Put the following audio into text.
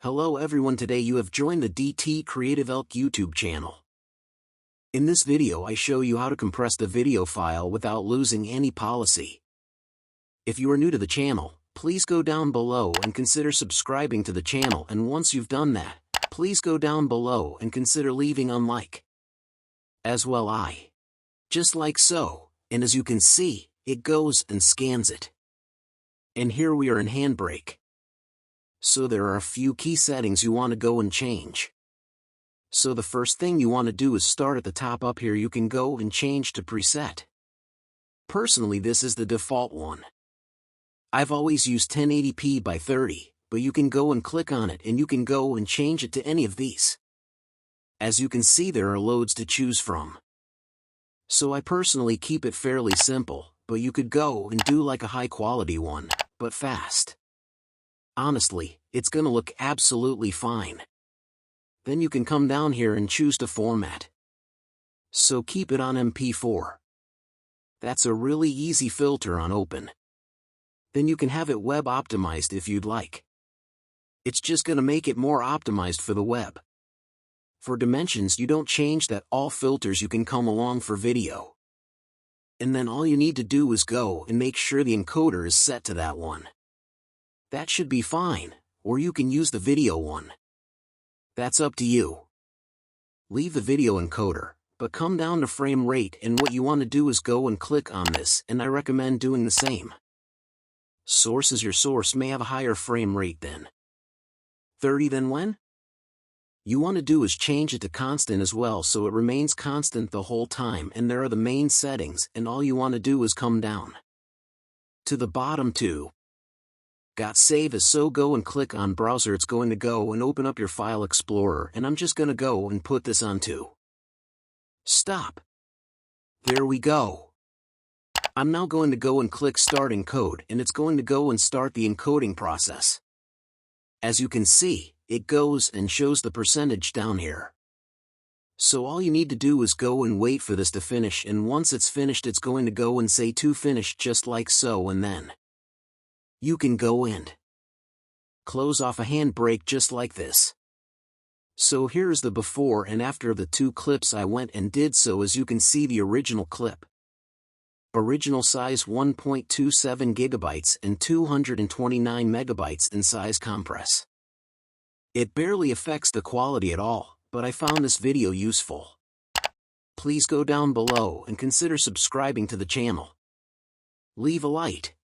Hello everyone, today you have joined the DT Creative Elk YouTube channel. In this video I show you how to compress the video file without losing any policy. If you are new to the channel, please go down below and consider subscribing to the channel, and once you've done that, please go down below and consider leaving a like. As well just like so, and as you can see, it goes and scans it. And here we are in Handbrake. So there are a few key settings you want to go and change. So the first thing you want to do is start at the top. Up here you can go and change to preset. Personally, this is the default one. I've always used 1080p by 30, but you can go and click on it and you can go and change it to any of these. As you can see, there are loads to choose from. So I personally keep it fairly simple, but you could go and do like a high quality one, but fast. Honestly, it's gonna look absolutely fine. Then you can come down here and choose to format. So keep it on MP4. That's a really easy filter on open. Then you can have it web optimized if you'd like. It's just gonna make it more optimized for the web. For dimensions, you don't change that. All filters you can come along for video. And then all you need to do is go and make sure the encoder is set to that one. That should be fine, or you can use the video one. That's up to you. Leave the video encoder, but come down to frame rate, and what you want to do is go and click on this, and I recommend doing the same. Source is your source may have a higher frame rate than 30. Then when you want to do is change it to constant as well, so it remains constant the whole time, and there are the main settings, and all you want to do is come down to the bottom too. Got save as, so go and click on browser. It's going to go and open up your file explorer, and I'm just going to go and put this onto stop. There we go. I'm now going to go and click start encode, and it's going to go and start the encoding process. As you can see, it goes and shows the percentage down here. So all you need to do is go and wait for this to finish, and once it's finished it's going to go and say to finish, just like so, and then you can go and close off a Handbrake just like this. So here's the before and after of the two clips I went and did. So as you can see, the original clip, original size 1.27 gigabytes and 229 megabytes in size compress. It barely affects the quality at all, but I found this video useful. Please go down below and consider subscribing to the channel. Leave a like.